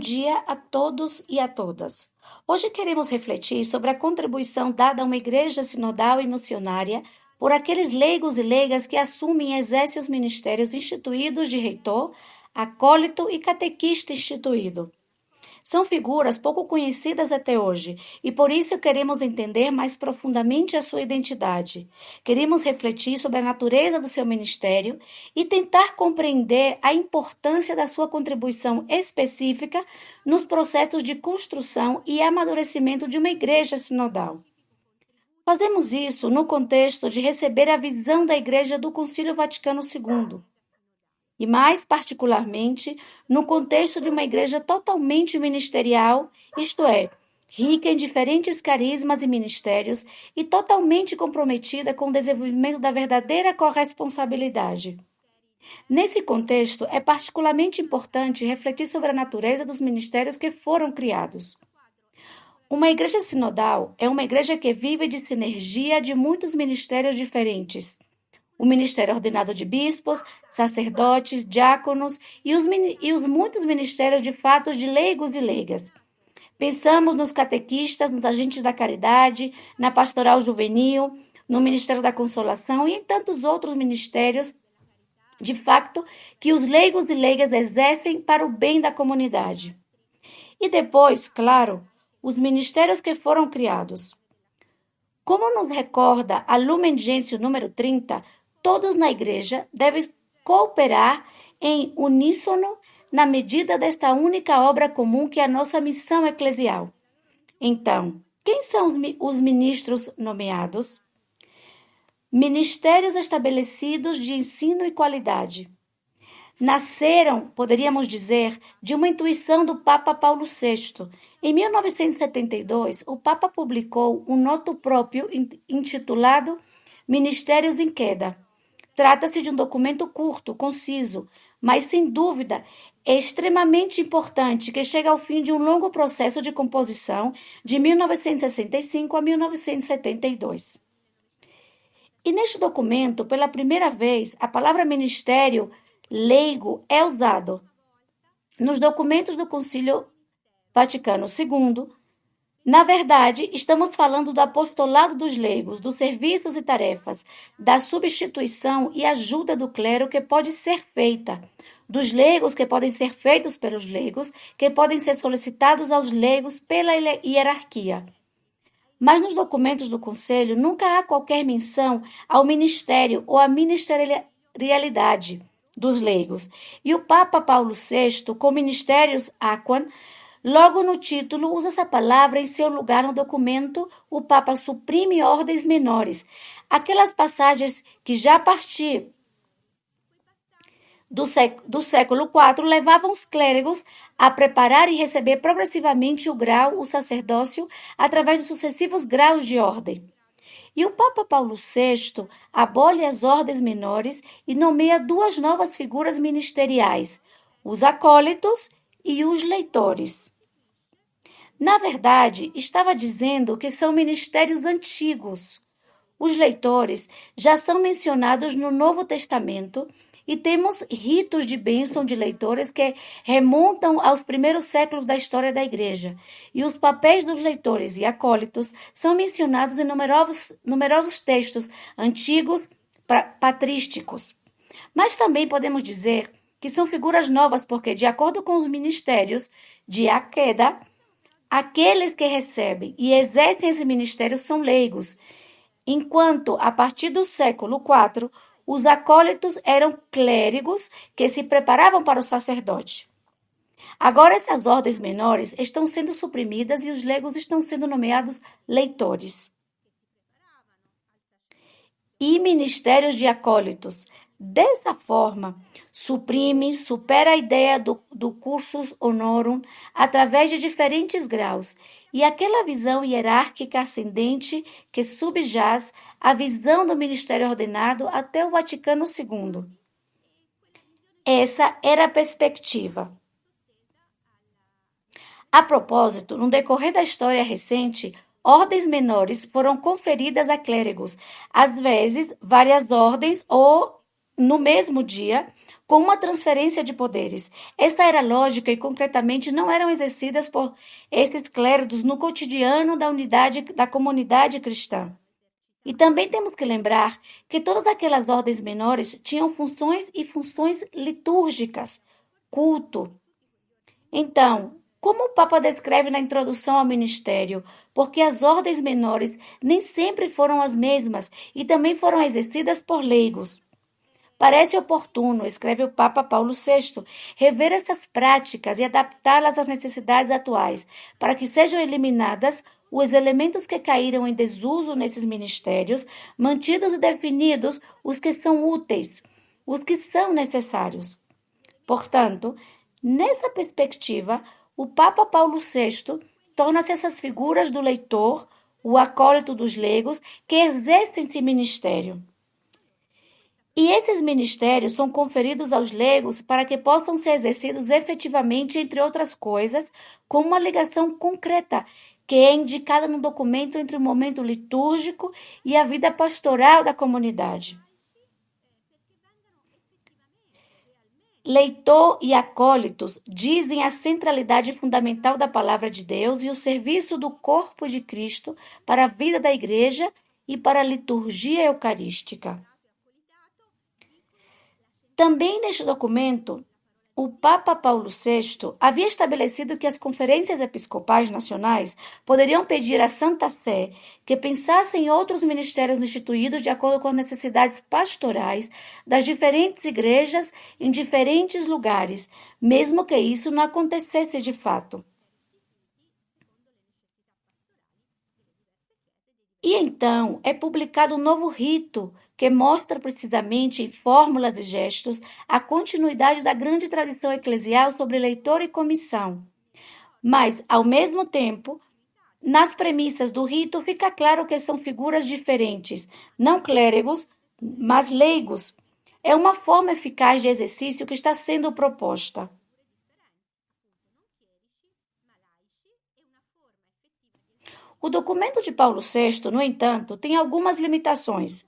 dia a todos e a todas. Hoje queremos refletir sobre a contribuição dada a uma igreja sinodal e missionária por aqueles leigos e leigas que assumem e exercem os ministérios instituídos de reitor, acólito e catequista instituído. São figuras pouco conhecidas até hoje e por isso queremos entender mais profundamente a sua identidade. Queremos refletir sobre a natureza do seu ministério e tentar compreender a importância da sua contribuição específica nos processos de construção e amadurecimento de uma igreja sinodal. Fazemos isso no contexto de receber a visão da Igreja do Concílio Vaticano II. E mais particularmente no contexto de uma igreja totalmente ministerial, isto é, rica em diferentes carismas e ministérios e totalmente comprometida com o desenvolvimento da verdadeira corresponsabilidade. Nesse contexto, é particularmente importante refletir sobre a natureza dos ministérios que foram criados. Uma igreja sinodal é uma igreja que vive de sinergia de muitos ministérios diferentes. O ministério ordenado de bispos, sacerdotes, diáconos e os muitos ministérios de fato de leigos e leigas. Pensamos nos catequistas, nos agentes da caridade, na pastoral juvenil, no ministério da consolação e em tantos outros ministérios, de fato, que os leigos e leigas exercem para o bem da comunidade. E depois, claro, os ministérios que foram criados. Como nos recorda a Lumen Gentium número 30, todos na igreja devem cooperar em uníssono na medida desta única obra comum que é a nossa missão eclesial. Então, quem são os ministros nomeados? Ministérios estabelecidos de ensino e qualidade. Nasceram, poderíamos dizer, de uma intuição do Papa Paulo VI. Em 1972, o Papa publicou um noto próprio intitulado Ministérios em Queda. Trata-se de um documento curto, conciso, mas sem dúvida é extremamente importante que chega ao fim de um longo processo de composição de 1965 a 1972. E neste documento, pela primeira vez, a palavra ministério leigo é usado. Nos documentos do Concílio Vaticano II, na verdade, estamos falando do apostolado dos leigos, dos serviços e tarefas, da substituição e ajuda do clero que pode ser feita, dos leigos que podem ser feitos pelos leigos, que podem ser solicitados aos leigos pela hierarquia. Mas nos documentos do Conselho nunca há qualquer menção ao ministério ou à ministerialidade dos leigos. E o Papa Paulo VI, com Ministérios Aquam, logo no título, usa essa palavra em seu lugar no documento, o Papa suprime ordens menores. Aquelas passagens que já a partir do século IV levavam os clérigos a preparar e receber progressivamente o sacerdócio, através de sucessivos graus de ordem. E o Papa Paulo VI abole as ordens menores e nomeia duas novas figuras ministeriais, os acólitos e os leitores. Na verdade, estava dizendo que são ministérios antigos. Os leitores já são mencionados no Novo Testamento e temos ritos de bênção de leitores que remontam aos primeiros séculos da história da Igreja. E os papéis dos leitores e acólitos são mencionados em numerosos textos antigos patrísticos. Mas também podemos dizer que são figuras novas porque, de acordo com os ministérios de Aqueda, aqueles que recebem e exercem esse ministério são leigos, enquanto, a partir do século IV, os acólitos eram clérigos que se preparavam para o sacerdote. Agora essas ordens menores estão sendo suprimidas e os leigos estão sendo nomeados leitores. E ministérios de acólitos. Dessa forma, supera a ideia do cursus honorum através de diferentes graus e aquela visão hierárquica ascendente que subjaz à visão do ministério ordenado até o Vaticano II. Essa era a perspectiva. A propósito, no decorrer da história recente, ordens menores foram conferidas a clérigos, às vezes várias ordens ou no mesmo dia, com uma transferência de poderes. Essa era lógica e concretamente não eram exercidas por esses clérigos no cotidiano da unidade da comunidade cristã. E também temos que lembrar que todas aquelas ordens menores tinham funções e funções litúrgicas, culto. Então, como o Papa descreve na introdução ao ministério, porque as ordens menores nem sempre foram as mesmas e também foram exercidas por leigos. Parece oportuno, escreve o Papa Paulo VI, rever essas práticas e adaptá-las às necessidades atuais, para que sejam eliminadas os elementos que caíram em desuso nesses ministérios, mantidos e definidos os que são úteis, os que são necessários. Portanto, nessa perspectiva, o Papa Paulo VI torna-se essas figuras do leitor, o acólito dos leigos, que exercem esse ministério. E esses ministérios são conferidos aos leigos para que possam ser exercidos efetivamente, entre outras coisas, com uma ligação concreta, que é indicada no documento entre o momento litúrgico e a vida pastoral da comunidade. Leitor e acólitos dizem a centralidade fundamental da palavra de Deus e o serviço do corpo de Cristo para a vida da igreja e para a liturgia eucarística. Também neste documento, o Papa Paulo VI havia estabelecido que as conferências episcopais nacionais poderiam pedir à Santa Sé que pensasse em outros ministérios instituídos de acordo com as necessidades pastorais das diferentes igrejas em diferentes lugares, mesmo que isso não acontecesse de fato. E então é publicado um novo rito que mostra precisamente em fórmulas e gestos a continuidade da grande tradição eclesial sobre leitor e comissão. Mas, ao mesmo tempo, nas premissas do rito fica claro que são figuras diferentes, não clérigos, mas leigos. É uma forma eficaz de exercício que está sendo proposta. O documento de Paulo VI, no entanto, tem algumas limitações.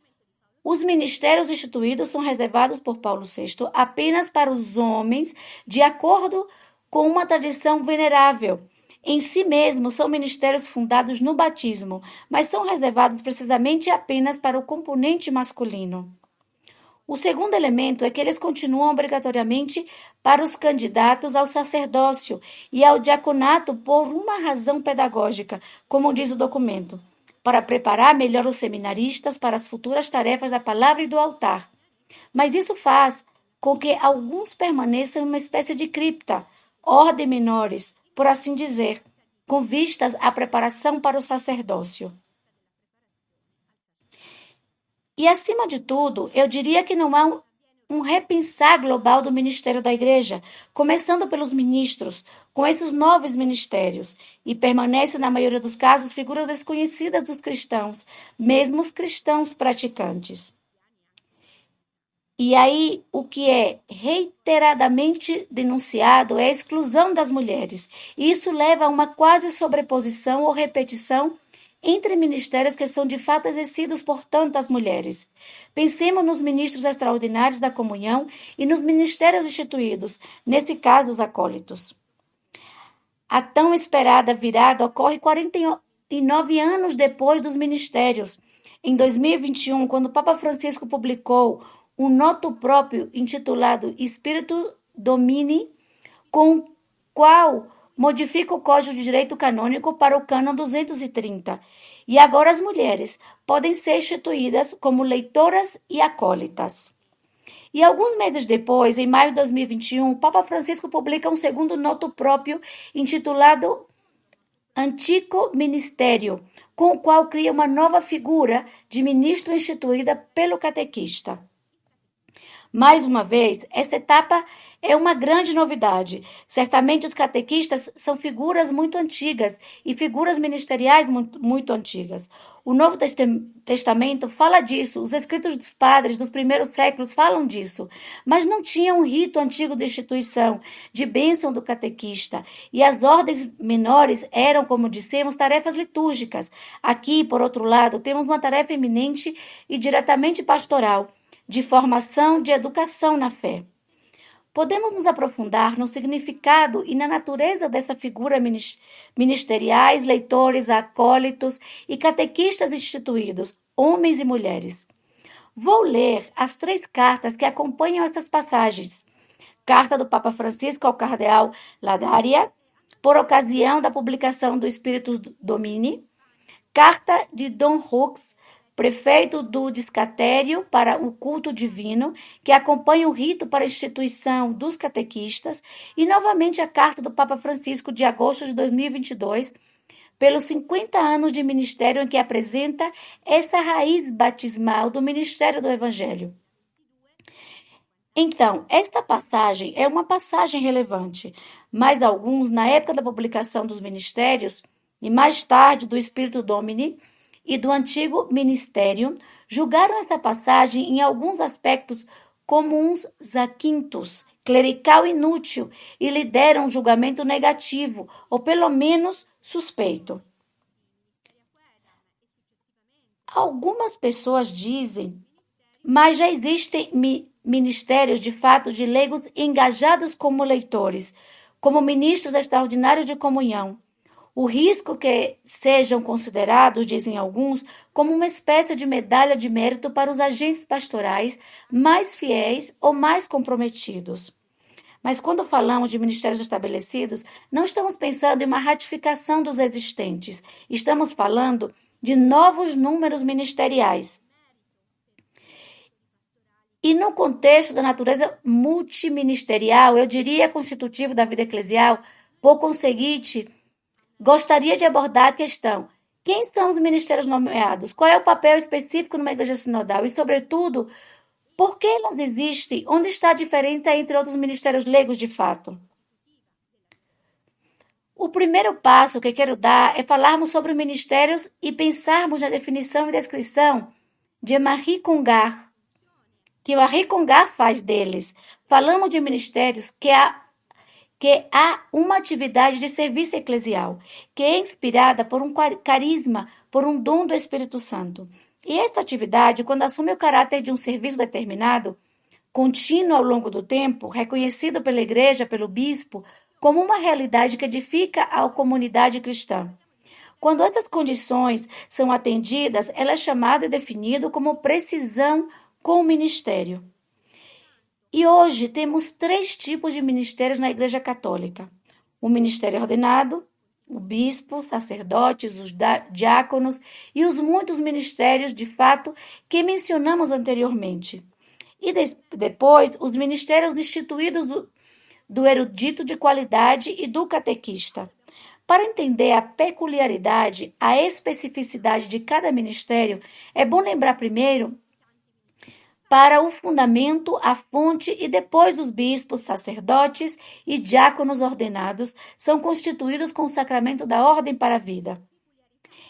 Os ministérios instituídos são reservados por Paulo VI apenas para os homens, de acordo com uma tradição venerável. Em si mesmos, são ministérios fundados no batismo, mas são reservados precisamente apenas para o componente masculino. O segundo elemento é que eles continuam obrigatoriamente para os candidatos ao sacerdócio e ao diaconato por uma razão pedagógica, como diz o documento, para preparar melhor os seminaristas para as futuras tarefas da palavra e do altar. Mas isso faz com que alguns permaneçam em uma espécie de cripta, ordem menores, por assim dizer, com vistas à preparação para o sacerdócio. E, acima de tudo, eu diria que não há um repensar global do ministério da igreja, começando pelos ministros, com esses novos ministérios, e permanece, na maioria dos casos, figuras desconhecidas dos cristãos, mesmo os cristãos praticantes. E aí, o que é reiteradamente denunciado é a exclusão das mulheres. E isso leva a uma quase sobreposição ou repetição entre ministérios que são de fato exercidos por tantas mulheres. Pensemos nos ministros extraordinários da comunhão e nos ministérios instituídos, nesse caso os acólitos. A tão esperada virada ocorre 49 anos depois dos ministérios. Em 2021, quando o Papa Francisco publicou um noto próprio intitulado Spiritus Domini, com o qual modifica o Código de Direito Canônico para o Cânon 230. E agora as mulheres podem ser instituídas como leitoras e acólitas. E alguns meses depois, em maio de 2021, o Papa Francisco publica um segundo noto próprio intitulado Antico Ministério, com o qual cria uma nova figura de ministro instituída pelo catequista. Mais uma vez, esta etapa é uma grande novidade. Certamente os catequistas são figuras muito antigas e figuras ministeriais muito antigas. O Novo Testamento fala disso, os escritos dos padres dos primeiros séculos falam disso, mas não tinha um rito antigo de instituição, de bênção do catequista, e as ordens menores eram, como dissemos, tarefas litúrgicas. Aqui, por outro lado, temos uma tarefa eminente e diretamente pastoral, de formação, de educação na fé. Podemos nos aprofundar no significado e na natureza dessa figura ministeriais, leitores, acólitos e catequistas instituídos, homens e mulheres. Vou ler as 3 cartas que acompanham estas passagens. Carta do Papa Francisco ao Cardeal Ladaria, por ocasião da publicação do Spiritus Domini. Carta de Dom Hux, prefeito do Discatério para o Culto Divino, que acompanha o rito para a instituição dos catequistas, e novamente a carta do Papa Francisco de agosto de 2022, pelos 50 anos de ministério, em que apresenta essa raiz batismal do ministério do Evangelho. Então, esta passagem é uma passagem relevante, mas alguns, na época da publicação dos ministérios, e mais tarde do Spiritus Domini e do antigo ministério, julgaram essa passagem em alguns aspectos como uns zaquintos, clerical inútil, e lhe deram um julgamento negativo, ou pelo menos suspeito. Algumas pessoas dizem, mas já existem ministérios de fato de leigos engajados como leitores, como ministros extraordinários de comunhão. O risco que sejam considerados, dizem alguns, como uma espécie de medalha de mérito para os agentes pastorais mais fiéis ou mais comprometidos. Mas quando falamos de ministérios estabelecidos, não estamos pensando em uma ratificação dos existentes. Estamos falando de novos números ministeriais. E no contexto da natureza multiministerial, eu diria constitutivo da vida eclesial, por conseguinte, gostaria de abordar a questão: quem são os ministérios nomeados? Qual é o papel específico numa igreja sinodal? E, sobretudo, por que elas existem? Onde está a diferença entre outros ministérios leigos de fato? O primeiro passo que quero dar é falarmos sobre ministérios e pensarmos na definição e descrição de Marie Congar, que Marie Congar faz deles. Falamos de ministérios que há uma atividade de serviço eclesial, que é inspirada por um carisma, por um dom do Espírito Santo. E esta atividade, quando assume o caráter de um serviço determinado, contínuo ao longo do tempo, reconhecido pela igreja, pelo bispo, como uma realidade que edifica a comunidade cristã. Quando essas condições são atendidas, ela é chamada e definida como precisão com o ministério. E hoje temos 3 tipos de ministérios na Igreja Católica: o ministério ordenado, o bispo, sacerdotes, os diáconos e os muitos ministérios, de fato, que mencionamos anteriormente. E depois, os ministérios instituídos do erudito de qualidade e do catequista. Para entender a peculiaridade, a especificidade de cada ministério, é bom lembrar primeiro para o fundamento, a fonte, e depois os bispos, sacerdotes e diáconos ordenados são constituídos com o sacramento da ordem para a vida.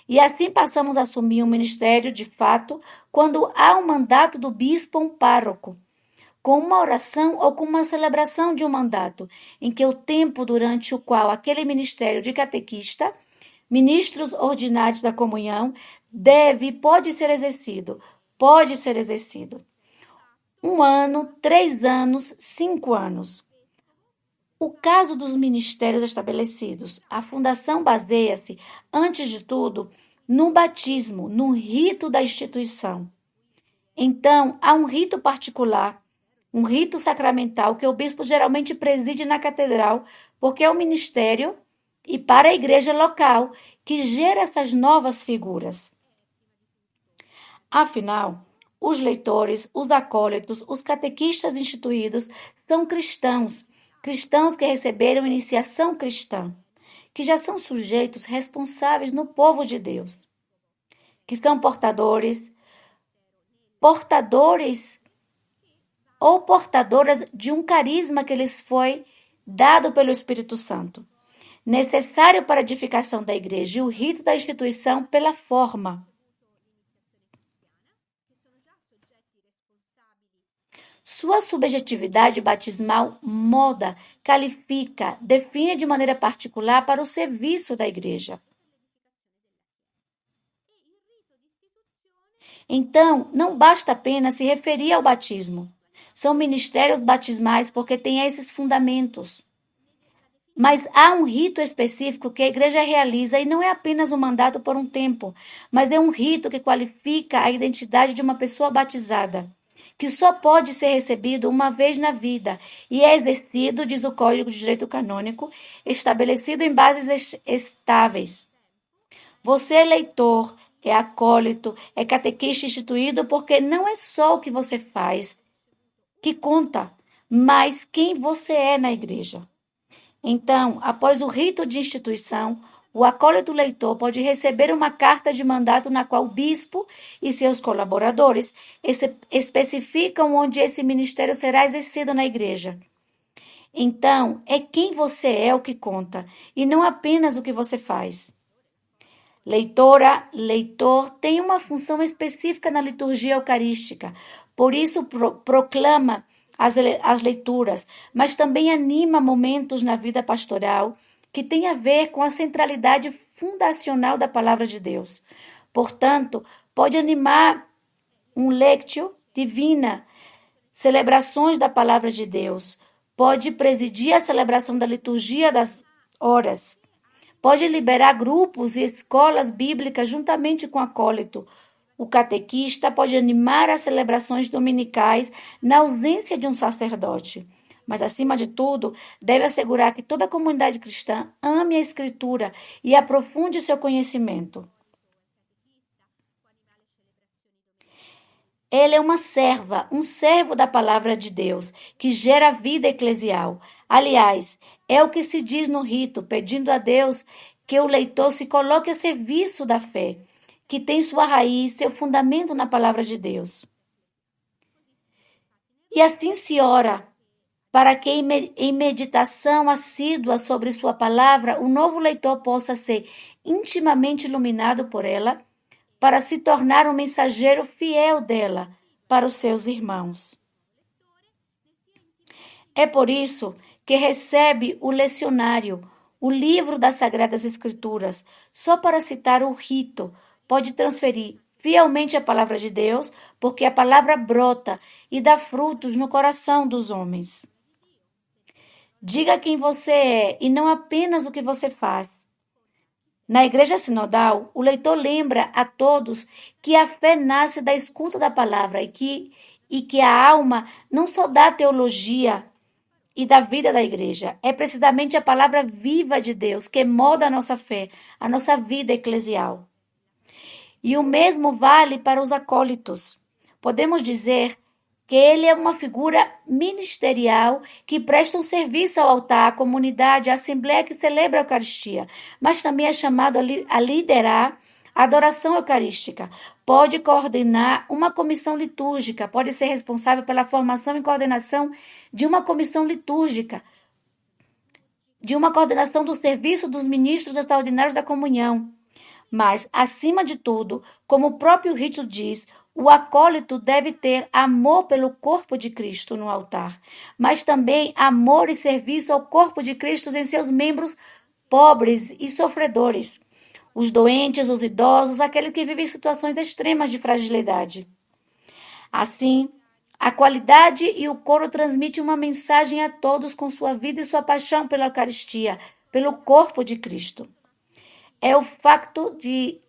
E assim passamos a assumir um ministério de fato quando há um mandato do bispo ou um pároco, com uma oração ou com uma celebração de um mandato, em que o tempo durante o qual aquele ministério de catequista, ministros ordinários da comunhão, deve e pode ser exercido. 1 ano, 3 anos, 5 anos. O caso dos ministérios estabelecidos, a fundação baseia-se, antes de tudo, no batismo, no rito da instituição. Então, há um rito particular, um rito sacramental que o bispo geralmente preside na catedral, porque é o ministério e para a igreja local que gera essas novas figuras. Afinal, os leitores, os acólitos, os catequistas instituídos são cristãos que receberam iniciação cristã, que já são sujeitos responsáveis no povo de Deus, que são portadores ou portadoras de um carisma que lhes foi dado pelo Espírito Santo, necessário para a edificação da igreja, e o rito da instituição pela forma. Sua subjetividade batismal molda, qualifica, define de maneira particular para o serviço da igreja. Então, não basta apenas se referir ao batismo. São ministérios batismais porque têm esses fundamentos. Mas há um rito específico que a igreja realiza e não é apenas um mandato por um tempo, mas é um rito que qualifica a identidade de uma pessoa batizada, que só pode ser recebido uma vez na vida e é exercido, diz o Código de Direito Canônico, estabelecido em bases estáveis. Você é leitor, é acólito, é catequista instituído porque não é só o que você faz que conta, mas quem você é na igreja. Então, após o rito de instituição, o acólito leitor pode receber uma carta de mandato na qual o bispo e seus colaboradores especificam onde esse ministério será exercido na igreja. Então, é quem você é o que conta, e não apenas o que você faz. Leitora, leitor tem uma função específica na liturgia eucarística, por isso proclama as leituras, mas também anima momentos na vida pastoral que tem a ver com a centralidade fundacional da palavra de Deus. Portanto, pode animar um lectio divina, celebrações da palavra de Deus, pode presidir a celebração da liturgia das horas, pode liberar grupos e escolas bíblicas juntamente com o acólito. O catequista pode animar as celebrações dominicais na ausência de um sacerdote. Mas, acima de tudo, deve assegurar que toda a comunidade cristã ame a Escritura e aprofunde seu conhecimento. Ele é uma serva, um servo da palavra de Deus, que gera vida eclesial. Aliás, é o que se diz no rito, pedindo a Deus que o leitor se coloque a serviço da fé, que tem sua raiz, seu fundamento na palavra de Deus. E assim se ora, para que em meditação assídua sobre sua palavra, o novo leitor possa ser intimamente iluminado por ela, para se tornar um mensageiro fiel dela para os seus irmãos. É por isso que recebe o lecionário, o livro das Sagradas Escrituras, só para citar o rito, pode transferir fielmente a palavra de Deus, porque a palavra brota e dá frutos no coração dos homens. Diga quem você é e não apenas o que você faz. Na Igreja Sinodal, o leitor lembra a todos que a fé nasce da escuta da palavra e que a alma não só dá teologia e da vida da igreja, é precisamente a palavra viva de Deus que molda a nossa fé, a nossa vida eclesial. E o mesmo vale para os acólitos. Podemos dizer que ele é uma figura ministerial que presta um serviço ao altar, à comunidade, à assembleia que celebra a Eucaristia, mas também é chamado a liderar a adoração eucarística. Pode coordenar uma comissão litúrgica, pode ser responsável pela formação e coordenação de uma comissão litúrgica, de uma coordenação do serviço dos ministros extraordinários da comunhão. Mas, acima de tudo, como o próprio rito diz, o acólito deve ter amor pelo corpo de Cristo no altar, mas também amor e serviço ao corpo de Cristo em seus membros pobres e sofredores, os doentes, os idosos, aqueles que vivem em situações extremas de fragilidade. Assim, a qualidade e o coro transmitem uma mensagem a todos com sua vida e sua paixão pela Eucaristia, pelo corpo de Cristo. É o facto de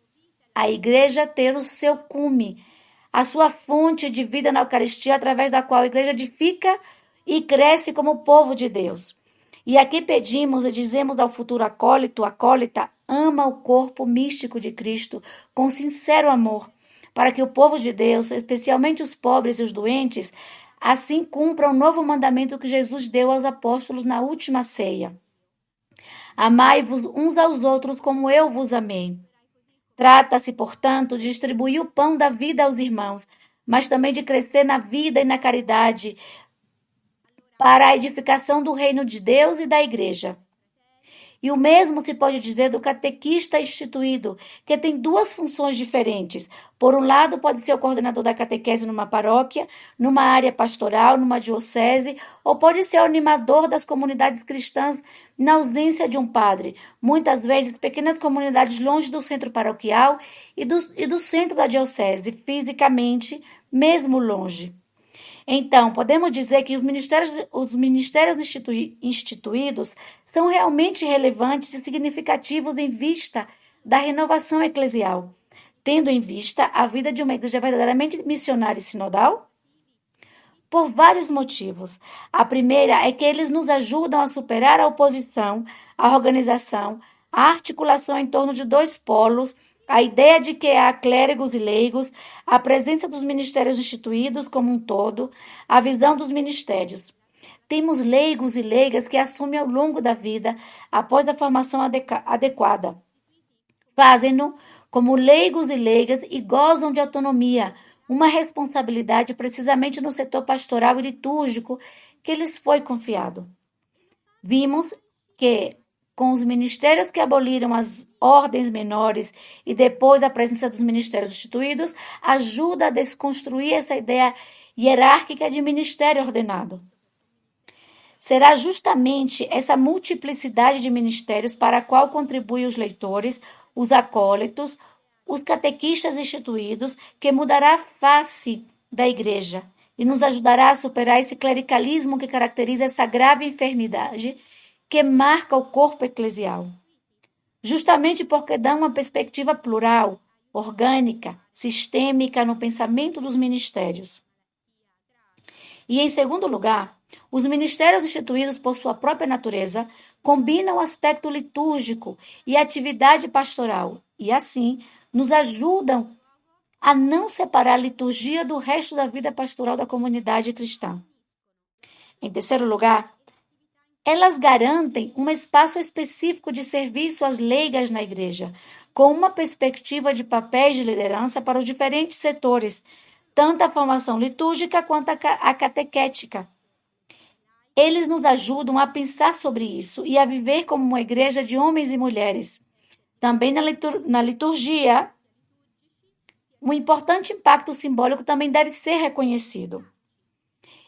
a igreja ter o seu cume, a sua fonte de vida na Eucaristia, através da qual a igreja edifica e cresce como povo de Deus. E aqui pedimos e dizemos ao futuro acólita, ama o corpo místico de Cristo com sincero amor, para que o povo de Deus, especialmente os pobres e os doentes, assim cumpram o novo mandamento que Jesus deu aos apóstolos na última ceia. Amai-vos uns aos outros como eu vos amei. Trata-se, portanto, de distribuir o pão da vida aos irmãos, mas também de crescer na vida e na caridade para a edificação do reino de Deus e da igreja. E o mesmo se pode dizer do catequista instituído, que tem duas funções diferentes. Por um lado, pode ser o coordenador da catequese numa paróquia, numa área pastoral, numa diocese, ou pode ser o animador das comunidades cristãs na ausência de um padre. Muitas vezes, pequenas comunidades longe do centro paroquial e do centro da diocese, fisicamente, mesmo longe. Então, podemos dizer que os ministérios instituídos são realmente relevantes e significativos em vista da renovação eclesial, tendo em vista a vida de uma igreja verdadeiramente missionária e sinodal? Por vários motivos. A primeira é que eles nos ajudam a superar a oposição, a organização, a articulação em torno de dois polos, a ideia de que há clérigos e leigos, a presença dos ministérios instituídos como um todo, a visão dos ministérios. Temos leigos e leigas que assumem ao longo da vida, após a formação adequada. Fazem-no como leigos e leigas e gozam de autonomia, uma responsabilidade precisamente no setor pastoral e litúrgico que lhes foi confiado. Vimos que, com os ministérios que aboliram as ordens menores e depois a presença dos ministérios instituídos, ajuda a desconstruir essa ideia hierárquica de ministério ordenado. Será justamente essa multiplicidade de ministérios para a qual contribuem os leitores, os acólitos, os catequistas instituídos, que mudará a face da igreja e nos ajudará a superar esse clericalismo que caracteriza essa grave enfermidade que marca o corpo eclesial. Justamente porque dá uma perspectiva plural, orgânica, sistêmica no pensamento dos ministérios. E, em segundo lugar, os ministérios instituídos por sua própria natureza combinam o aspecto litúrgico e a atividade pastoral e, assim, nos ajudam a não separar a liturgia do resto da vida pastoral da comunidade cristã. Em terceiro lugar, elas garantem um espaço específico de serviço às leigas na igreja, com uma perspectiva de papéis de liderança para os diferentes setores, tanto a formação litúrgica quanto a catequética. Eles nos ajudam a pensar sobre isso e a viver como uma igreja de homens e mulheres. Também na liturgia, um importante impacto simbólico também deve ser reconhecido.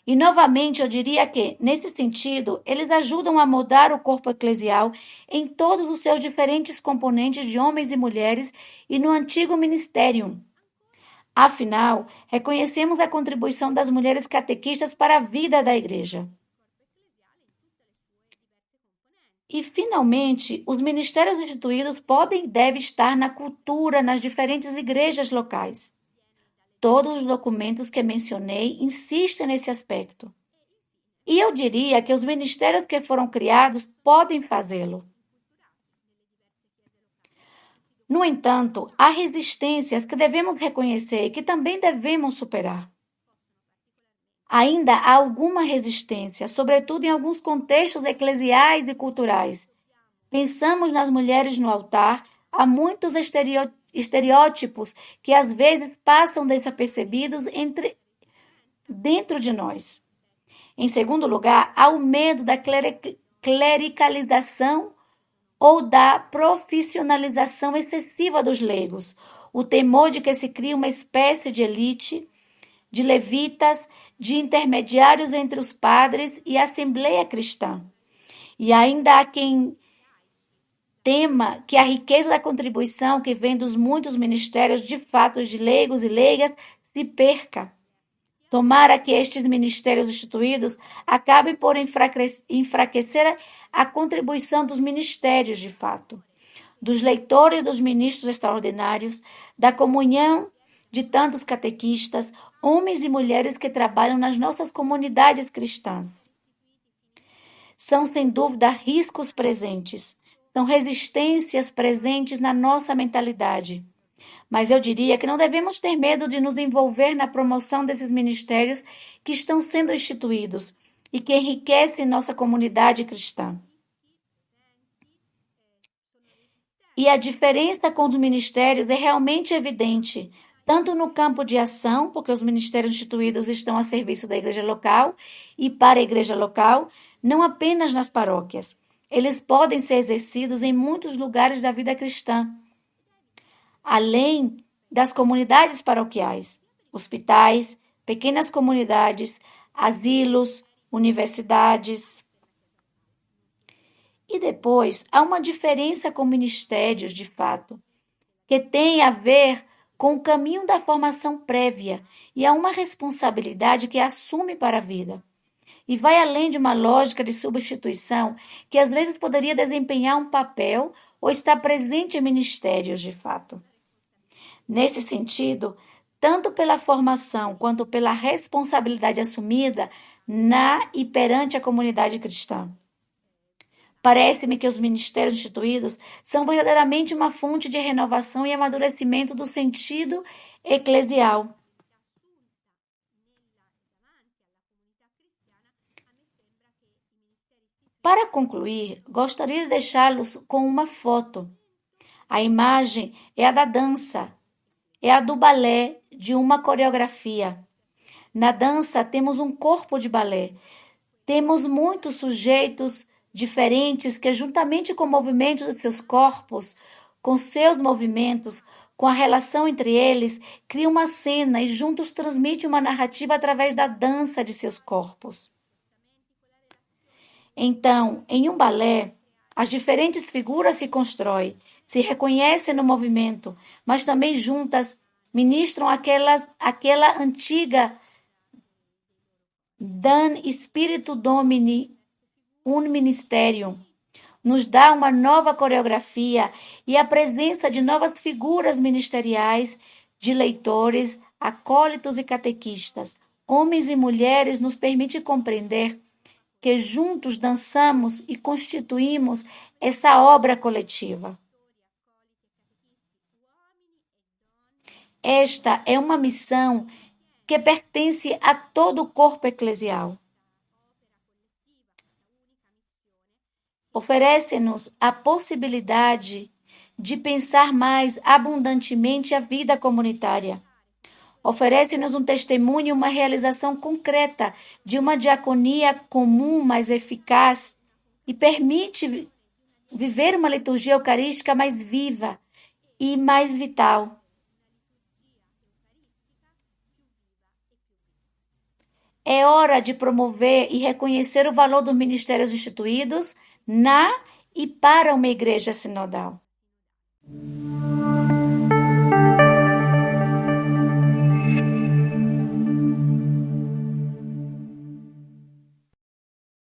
E, novamente, eu diria que, nesse sentido, eles ajudam a moldar o corpo eclesial em todos os seus diferentes componentes de homens e mulheres e no antigo ministério. Afinal, reconhecemos a contribuição das mulheres catequistas para a vida da igreja. E, finalmente, os ministérios instituídos podem e devem estar na cultura nas diferentes igrejas locais. Todos os documentos que mencionei insistem nesse aspecto. E eu diria que os ministérios que foram criados podem fazê-lo. No entanto, há resistências que devemos reconhecer e que também devemos superar. Ainda há alguma resistência, sobretudo em alguns contextos eclesiais e culturais. Pensamos nas mulheres no altar, há muitos estereótipos que às vezes passam desapercebidos dentro de nós. Em segundo lugar, há o medo da clericalização ou da profissionalização excessiva dos leigos, o temor de que se crie uma espécie de elite, de levitas, de intermediários entre os padres e a Assembleia Cristã. E ainda há quem tema que a riqueza da contribuição que vem dos muitos ministérios de fato de leigos e leigas se perca. Tomara que estes ministérios instituídos acabem por enfraquecer a contribuição dos ministérios de fato, dos leitores dos ministros extraordinários, da comunhão de tantos catequistas, homens e mulheres que trabalham nas nossas comunidades cristãs. São, sem dúvida, riscos presentes, são resistências presentes na nossa mentalidade. Mas eu diria que não devemos ter medo de nos envolver na promoção desses ministérios que estão sendo instituídos e que enriquecem nossa comunidade cristã. E a diferença com os ministérios é realmente evidente, tanto no campo de ação, porque os ministérios instituídos estão a serviço da igreja local e para a igreja local, não apenas nas paróquias. Eles podem ser exercidos em muitos lugares da vida cristã, além das comunidades paroquiais, hospitais, pequenas comunidades, asilos, universidades. E depois, há uma diferença com ministérios, de fato, que tem a ver com o caminho da formação prévia e a uma responsabilidade que assume para a vida. E vai além de uma lógica de substituição que às vezes poderia desempenhar um papel ou estar presente em ministérios de fato. Nesse sentido, tanto pela formação quanto pela responsabilidade assumida na e perante a comunidade cristã. Parece-me que os ministérios instituídos são verdadeiramente uma fonte de renovação e amadurecimento do sentido eclesial. Para concluir, gostaria de deixá-los com uma foto. A imagem é a da dança, é a do balé, de uma coreografia. Na dança temos um corpo de balé, temos muitos sujeitos diferentes que, juntamente com o movimento dos seus corpos, com seus movimentos, com a relação entre eles, criam uma cena e juntos transmitem uma narrativa através da dança de seus corpos. Então, em um balé, as diferentes figuras se constroem, se reconhecem no movimento, mas também juntas ministram aquela antiga Dan Spiritu Domini un Ministerium, nos dá uma nova coreografia e a presença de novas figuras ministeriais, de leitores, acólitos e catequistas, homens e mulheres, nos permite compreender que juntos dançamos e constituímos essa obra coletiva. Esta é uma missão que pertence a todo o corpo eclesial. Oferece-nos a possibilidade de pensar mais abundantemente a vida comunitária. Oferece-nos um testemunho e uma realização concreta de uma diaconia comum, mais eficaz, e permite viver uma liturgia eucarística mais viva e mais vital. É hora de promover e reconhecer o valor dos ministérios instituídos na e para uma igreja sinodal.